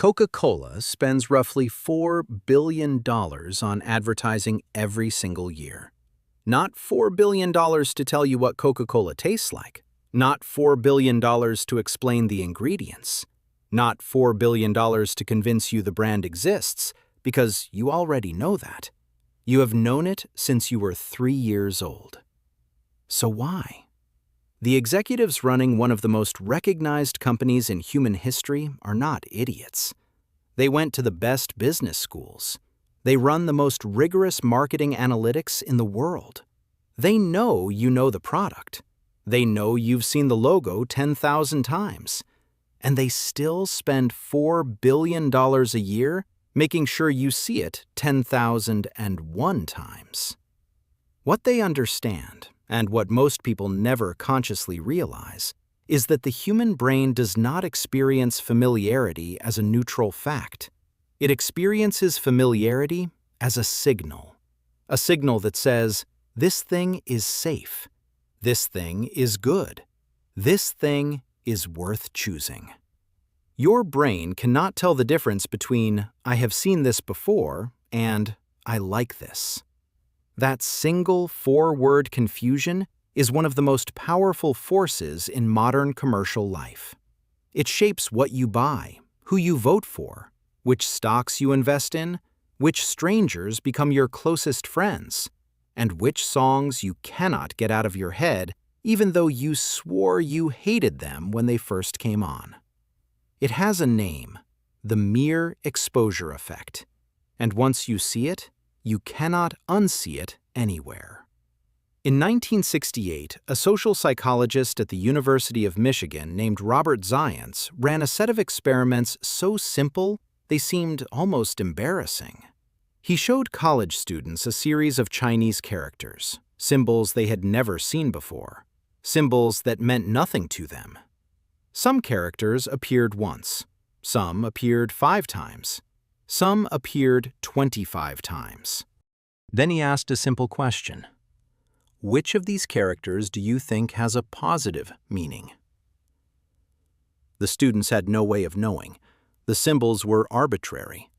Coca-Cola spends roughly $4 billion on advertising every single year. Not $4 billion to tell you what Coca-Cola tastes like. Not $4 billion to explain the ingredients. Not $4 billion to convince you the brand exists, because you already know that. You have known it since you were 3 years old. So why? The executives running one of the most recognized companies in human history are not idiots. They went to the best business schools. They run the most rigorous marketing analytics in the world. They know you know the product. They know you've seen the logo 10,000 times. And they still spend $4 billion a year making sure you see it 10,001 times. What they understand, and what most people never consciously realize, is that the human brain does not experience familiarity as a neutral fact. It experiences familiarity as a signal that says, this thing is safe, this thing is good, this thing is worth choosing. Your brain cannot tell the difference between I have seen this before and I like this. That single 4-word confusion is one of the most powerful forces in modern commercial life. It shapes what you buy, who you vote for, which stocks you invest in, which strangers become your closest friends, and which songs you cannot get out of your head even though you swore you hated them when they first came on. It has a name, the mere exposure effect, and once you see it, you cannot unsee it anywhere. In 1968, a social psychologist at the University of Michigan named Robert Zajonc ran a set of experiments so simple they seemed almost embarrassing. He showed college students a series of Chinese characters, symbols they had never seen before, symbols that meant nothing to them. Some characters appeared once, some appeared 5 times, some appeared 25 times. Then he asked a simple question. Which of these characters do you think has a positive meaning? The students had no way of knowing. The symbols were arbitrary.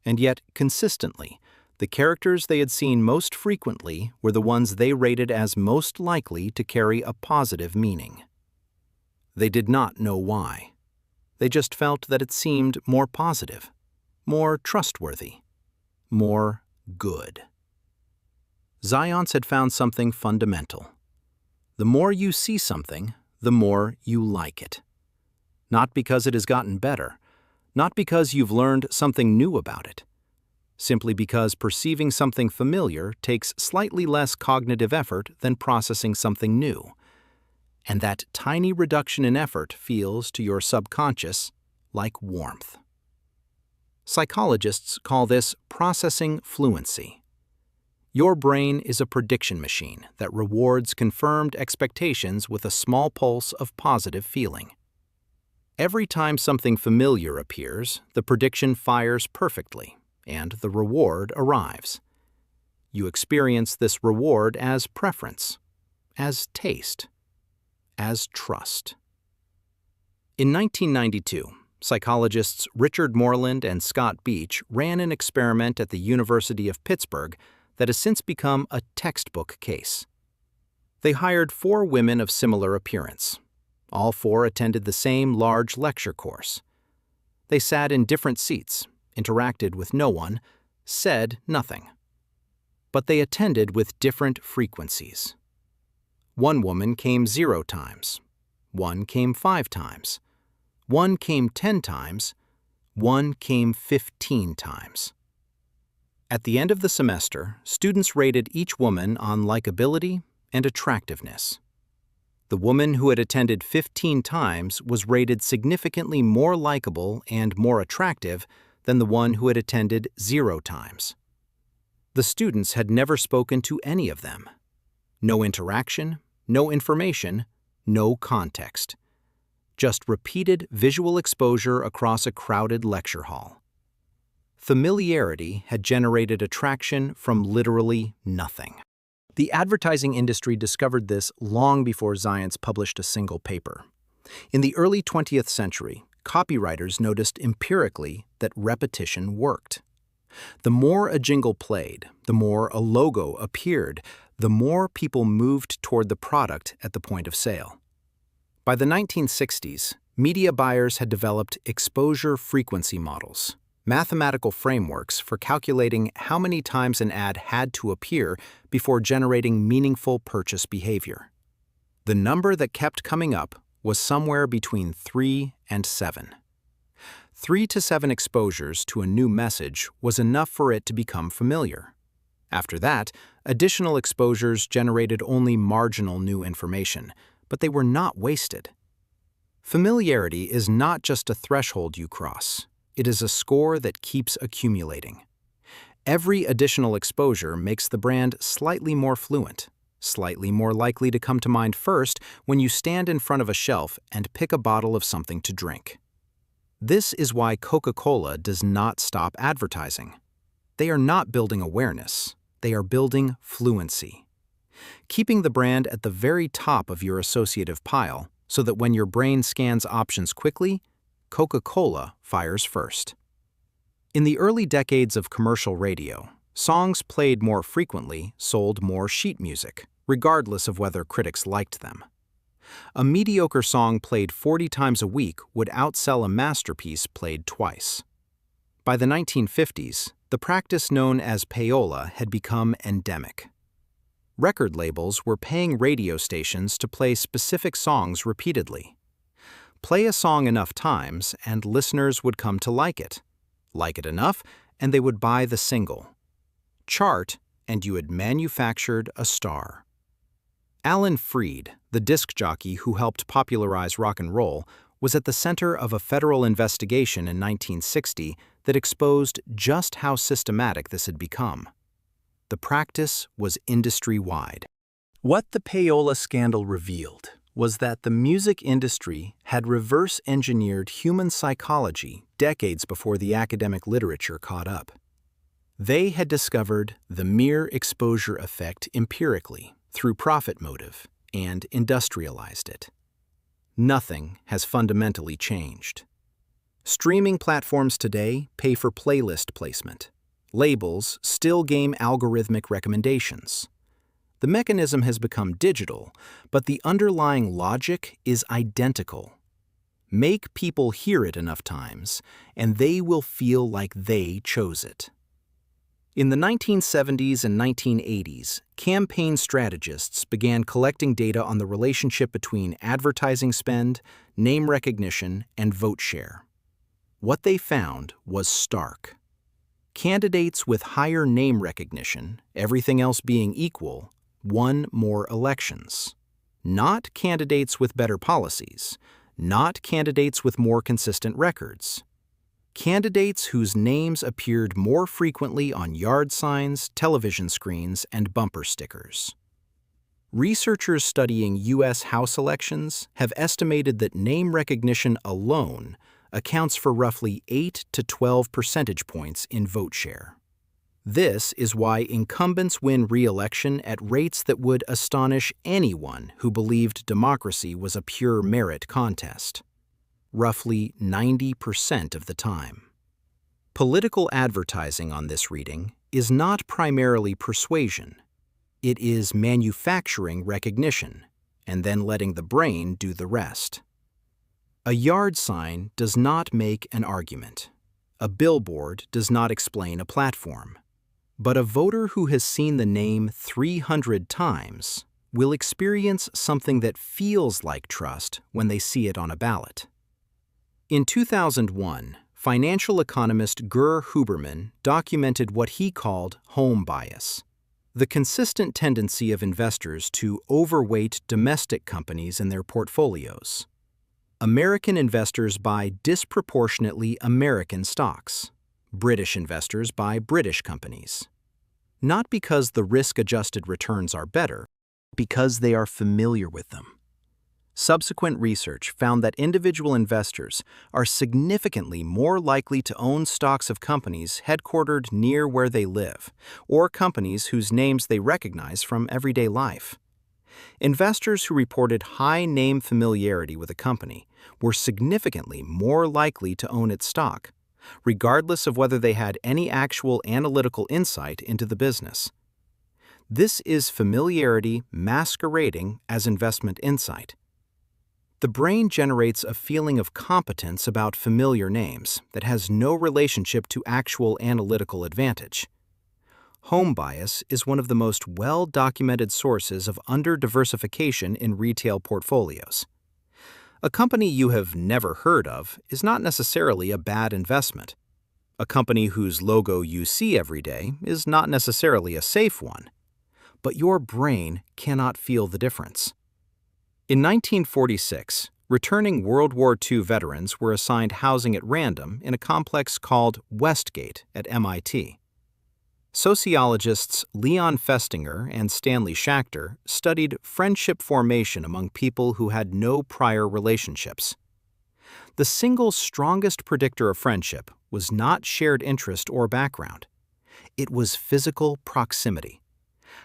And yet, consistently, the characters they had seen most frequently were the ones they rated as most likely to carry a positive meaning. They did not know why. They just felt that it seemed more positive, more trustworthy, more good. Zajonc had found something fundamental. The more you see something, the more you like it. Not because it has gotten better, not because you've learned something new about it, simply because perceiving something familiar takes slightly less cognitive effort than processing something new. And that tiny reduction in effort feels to your subconscious like warmth. Psychologists call this processing fluency. Your brain is a prediction machine that rewards confirmed expectations with a small pulse of positive feeling. Every time something familiar appears, the prediction fires perfectly, and the reward arrives. You experience this reward as preference, as taste, as trust. In 1992, psychologists Richard Moreland and Scott Beach ran an experiment at the University of Pittsburgh that has since become a textbook case. They hired 4 women of similar appearance. All 4 attended the same large lecture course. They sat in different seats, interacted with no one, said nothing. But they attended with different frequencies. One woman came 0 times. One came 5 times. One came 10 times. One came 15 times. At the end of the semester, students rated each woman on likability and attractiveness. The woman who had attended 15 times was rated significantly more likable and more attractive than the one who had attended 0 times. The students had never spoken to any of them. No interaction, no information, no context. Just repeated visual exposure across a crowded lecture hall. Familiarity had generated attraction from literally nothing. The advertising industry discovered this long before Zajonc published a single paper. In the early 20th century, copywriters noticed empirically that repetition worked. The more a jingle played, the more a logo appeared, the more people moved toward the product at the point of sale. By the 1960s, media buyers had developed exposure frequency models, mathematical frameworks for calculating how many times an ad had to appear before generating meaningful purchase behavior. The number that kept coming up was somewhere between 3 and 7. 3 to 7 exposures to a new message was enough for it to become familiar. After that, additional exposures generated only marginal new information, but they were not wasted. Familiarity is not just a threshold you cross. It is a score that keeps accumulating. Every additional exposure makes the brand slightly more fluent, slightly more likely to come to mind first when you stand in front of a shelf and pick a bottle of something to drink. This is why Coca-Cola does not stop advertising. They are not building awareness. They are building fluency. Keeping the brand at the very top of your associative pile so that when your brain scans options quickly, Coca-Cola fires first. In the early decades of commercial radio, songs played more frequently sold more sheet music, regardless of whether critics liked them. A mediocre song played 40 times a week would outsell a masterpiece played twice. By the 1950s, the practice known as payola had become endemic. Record labels were paying radio stations to play specific songs repeatedly. Play a song enough times and listeners would come to like it enough, and they would buy the single. Chart, and you had manufactured a star. Alan Freed, the disc jockey who helped popularize rock and roll, was at the center of a federal investigation in 1960 that exposed just how systematic this had become. The practice was industry-wide. What the payola scandal revealed was that the music industry had reverse-engineered human psychology decades before the academic literature caught up. They had discovered the mere exposure effect empirically through profit motive and industrialized it. Nothing has fundamentally changed. Streaming platforms today pay for playlist placement. Labels still game algorithmic recommendations. The mechanism has become digital, but the underlying logic is identical. Make people hear it enough times, and they will feel like they chose it. In the 1970s and 1980s, campaign strategists began collecting data on the relationship between advertising spend, name recognition, and vote share. What they found was stark. Candidates with higher name recognition, everything else being equal, won more elections. Not candidates with better policies, not candidates with more consistent records. Candidates whose names appeared more frequently on yard signs, television screens, and bumper stickers. Researchers studying U.S. House elections have estimated that name recognition alone accounts for roughly 8 to 12 percentage points in vote share. This is why incumbents win re-election at rates that would astonish anyone who believed democracy was a pure merit contest. Roughly 90% of the time. Political advertising on this reading is not primarily persuasion. It is manufacturing recognition, and then letting the brain do the rest. A yard sign does not make an argument. A billboard does not explain a platform. But a voter who has seen the name 300 times will experience something that feels like trust when they see it on a ballot. In 2001, financial economist Gur Huberman documented what he called home bias, the consistent tendency of investors to overweight domestic companies in their portfolios. American investors buy disproportionately American stocks. British investors buy British companies. Not because the risk-adjusted returns are better, because they are familiar with them. Subsequent research found that individual investors are significantly more likely to own stocks of companies headquartered near where they live, or companies whose names they recognize from everyday life. Investors who reported high name familiarity with a company were significantly more likely to own its stock, regardless of whether they had any actual analytical insight into the business. This is familiarity masquerading as investment insight. The brain generates a feeling of competence about familiar names that has no relationship to actual analytical advantage. Home bias is one of the most well-documented sources of under-diversification in retail portfolios. A company you have never heard of is not necessarily a bad investment. A company whose logo you see every day is not necessarily a safe one. But your brain cannot feel the difference. In 1946, returning World War II veterans were assigned housing at random in a complex called Westgate at MIT. Sociologists Leon Festinger and Stanley Schachter studied friendship formation among people who had no prior relationships. The single strongest predictor of friendship was not shared interest or background. It was physical proximity.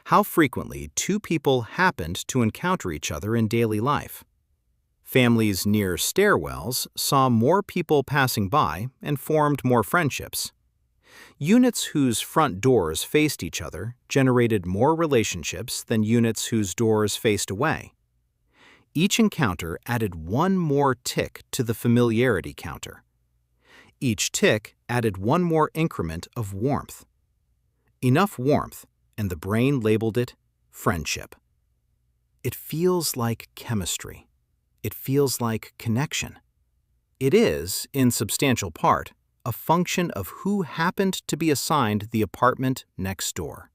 How frequently two people happened to encounter each other in daily life. Families near stairwells saw more people passing by and formed more friendships. Units whose front doors faced each other generated more relationships than units whose doors faced away. Each encounter added one more tick to the familiarity counter. Each tick added one more increment of warmth. Enough warmth, and the brain labeled it friendship. It feels like chemistry. It feels like connection. It is, in substantial part, a function of who happened to be assigned the apartment next door.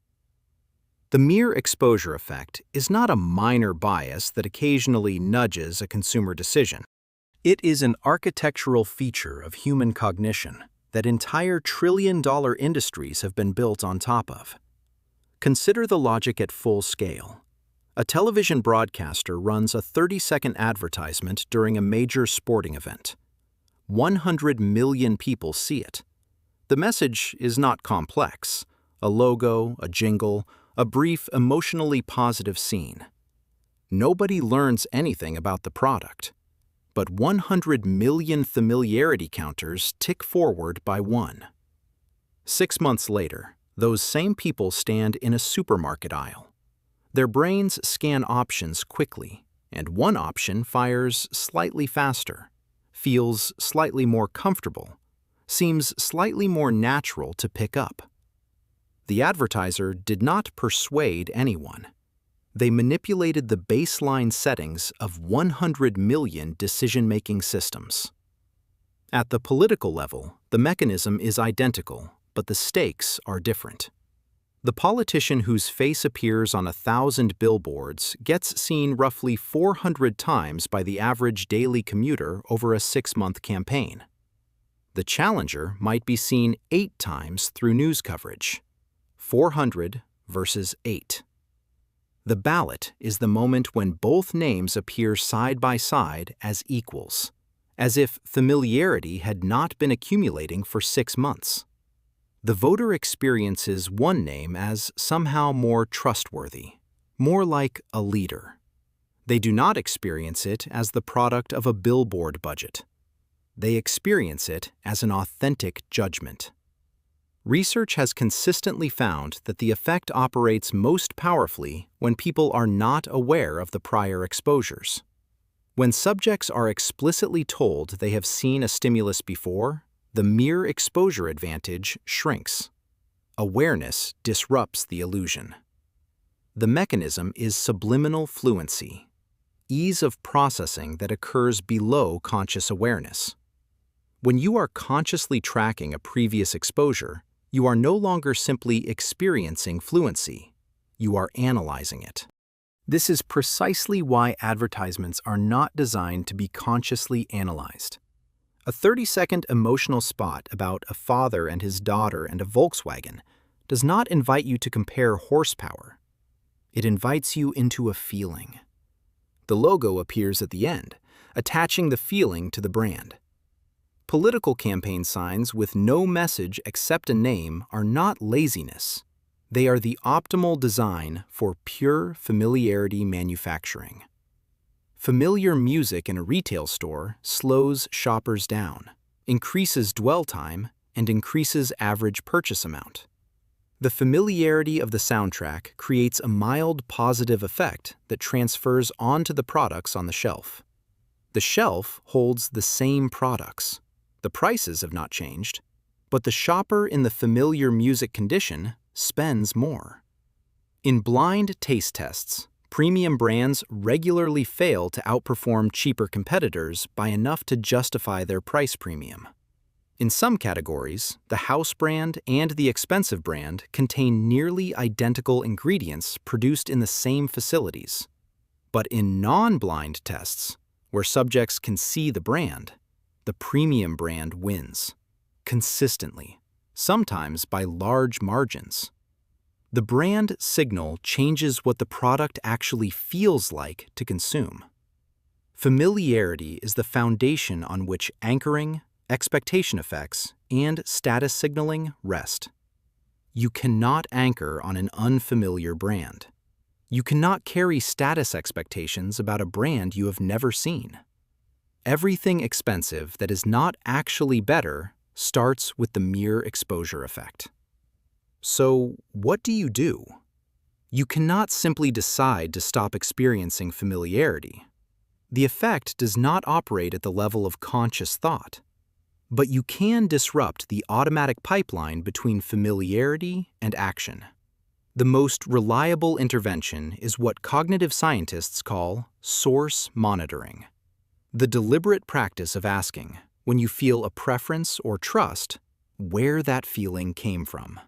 The mere exposure effect is not a minor bias that occasionally nudges a consumer decision. It is an architectural feature of human cognition that entire trillion-dollar industries have been built on top of. Consider the logic at full scale. A television broadcaster runs a 30-second advertisement during a major sporting event. 100 million people see it. The message is not complex. A logo, a jingle, a brief, emotionally positive scene. Nobody learns anything about the product. But 100 million familiarity counters tick forward by one. 6 months later, those same people stand in a supermarket aisle. Their brains scan options quickly, and one option fires slightly faster, feels slightly more comfortable, seems slightly more natural to pick up. The advertiser did not persuade anyone. They manipulated the baseline settings of 100 million decision-making systems. At the political level, the mechanism is identical, but the stakes are different. The politician whose face appears on 1,000 billboards gets seen roughly 400 times by the average daily commuter over a 6-month campaign. The challenger might be seen 8 times through news coverage. 400 versus 8. The ballot is the moment when both names appear side by side as equals, as if familiarity had not been accumulating for 6 months. The voter experiences one name as somehow more trustworthy, more like a leader. They do not experience it as the product of a billboard budget. They experience it as an authentic judgment. Research has consistently found that the effect operates most powerfully when people are not aware of the prior exposures. When subjects are explicitly told they have seen a stimulus before, the mere exposure advantage shrinks. Awareness disrupts the illusion. The mechanism is subliminal fluency, ease of processing that occurs below conscious awareness. When you are consciously tracking a previous exposure, you are no longer simply experiencing fluency, you are analyzing it. This is precisely why advertisements are not designed to be consciously analyzed. A 30-second emotional spot about a father and his daughter and a Volkswagen does not invite you to compare horsepower. It invites you into a feeling. The logo appears at the end, attaching the feeling to the brand. Political campaign signs with no message except a name are not laziness. They are the optimal design for pure familiarity manufacturing. Familiar music in a retail store slows shoppers down, increases dwell time, and increases average purchase amount. The familiarity of the soundtrack creates a mild positive effect that transfers onto the products on the shelf. The shelf holds the same products. The prices have not changed, but the shopper in the familiar music condition spends more. In blind taste tests, premium brands regularly fail to outperform cheaper competitors by enough to justify their price premium. In some categories, the house brand and the expensive brand contain nearly identical ingredients produced in the same facilities. But in non-blind tests, where subjects can see the brand, the premium brand wins, consistently, sometimes by large margins. The brand signal changes what the product actually feels like to consume. Familiarity is the foundation on which anchoring, expectation effects, and status signaling rest. You cannot anchor on an unfamiliar brand. You cannot carry status expectations about a brand you have never seen. Everything expensive that is not actually better starts with the mere exposure effect. So, what do? You cannot simply decide to stop experiencing familiarity. The effect does not operate at the level of conscious thought. But you can disrupt the automatic pipeline between familiarity and action. The most reliable intervention is what cognitive scientists call source monitoring. The deliberate practice of asking, when you feel a preference or trust, where that feeling came from.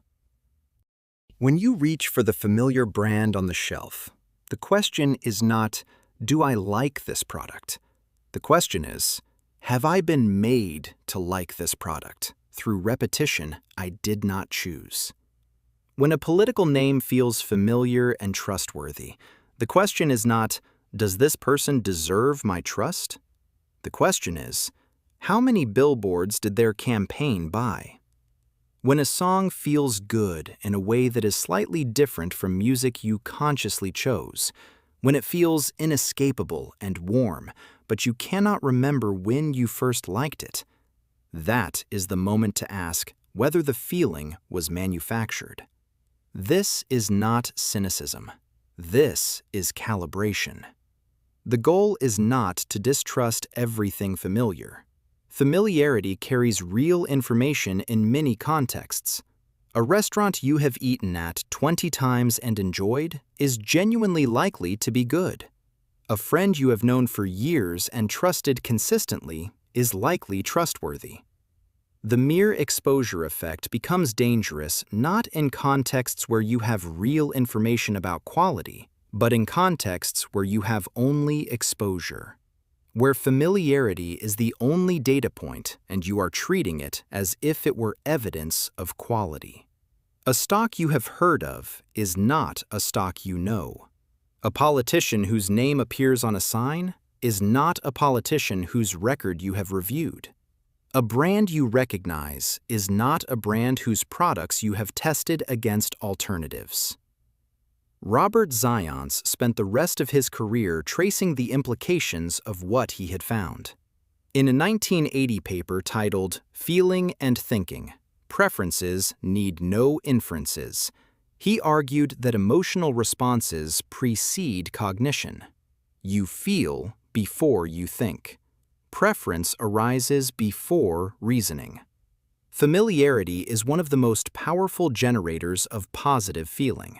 When you reach for the familiar brand on the shelf, the question is not, do I like this product? The question is, have I been made to like this product through repetition I did not choose? When a political name feels familiar and trustworthy, the question is not, does this person deserve my trust? The question is, how many billboards did their campaign buy? When a song feels good in a way that is slightly different from music you consciously chose, when it feels inescapable and warm, but you cannot remember when you first liked it, that is the moment to ask whether the feeling was manufactured. This is not cynicism. This is calibration. The goal is not to distrust everything familiar. Familiarity carries real information in many contexts. A restaurant you have eaten at 20 times and enjoyed is genuinely likely to be good. A friend you have known for years and trusted consistently is likely trustworthy. The mere exposure effect becomes dangerous not in contexts where you have real information about quality, but in contexts where you have only exposure, where familiarity is the only data point and you are treating it as if it were evidence of quality. A stock you have heard of is not a stock you know. A politician whose name appears on a sign is not a politician whose record you have reviewed. A brand you recognize is not a brand whose products you have tested against alternatives. Robert Zajonc spent the rest of his career tracing the implications of what he had found. In a 1980 paper titled Feeling and Thinking, Preferences Need No Inferences, he argued that emotional responses precede cognition. You feel before you think. Preference arises before reasoning. Familiarity is one of the most powerful generators of positive feeling.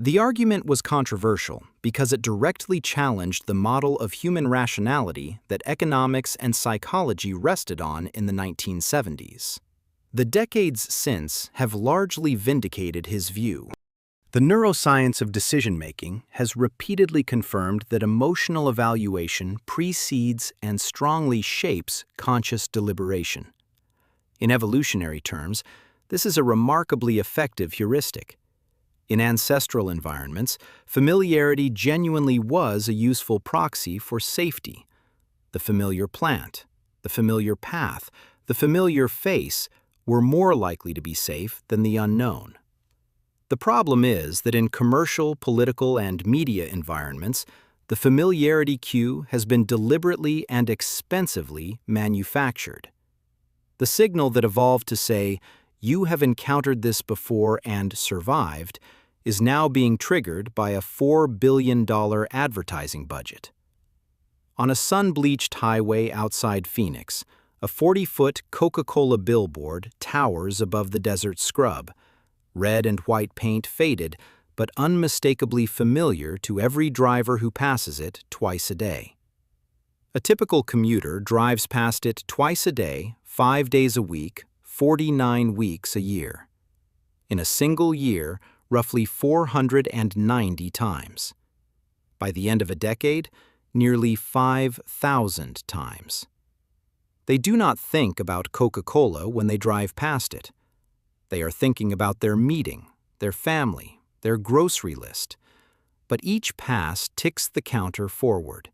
The argument was controversial because it directly challenged the model of human rationality that economics and psychology rested on in the 1970s. The decades since have largely vindicated his view. The neuroscience of decision-making has repeatedly confirmed that emotional evaluation precedes and strongly shapes conscious deliberation. In evolutionary terms, this is a remarkably effective heuristic. In ancestral environments, familiarity genuinely was a useful proxy for safety. The familiar plant, the familiar path, the familiar face were more likely to be safe than the unknown. The problem is that in commercial, political, and media environments, the familiarity cue has been deliberately and expensively manufactured. The signal that evolved to say, "You have encountered this before and survived," is now being triggered by a $4 billion advertising budget. On a sun-bleached highway outside Phoenix, a 40-foot Coca-Cola billboard towers above the desert scrub, red and white paint faded, but unmistakably familiar to every driver who passes it twice a day. A typical commuter drives past it twice a day, 5 days a week, 49 weeks a year. In a single year, roughly 490 times. By the end of a decade, nearly 5,000 times. They do not think about Coca-Cola when they drive past it. They are thinking about their meeting, their family, their grocery list. But each pass ticks the counter forward.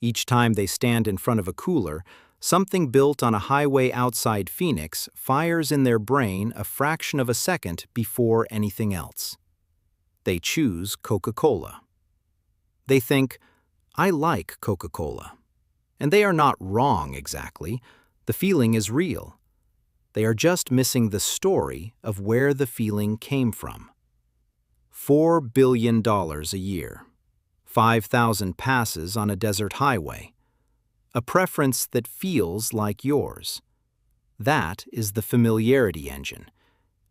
Each time they stand in front of a cooler, something built on a highway outside Phoenix fires in their brain a fraction of a second before anything else. They choose Coca-Cola. They think, "I like Coca-Cola." And they are not wrong exactly. The feeling is real. They are just missing the story of where the feeling came from. $4 billion a year. 5,000 passes on a desert highway. A preference that feels like yours. That is the familiarity engine,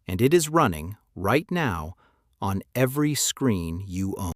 and it is running, right now, on every screen you own.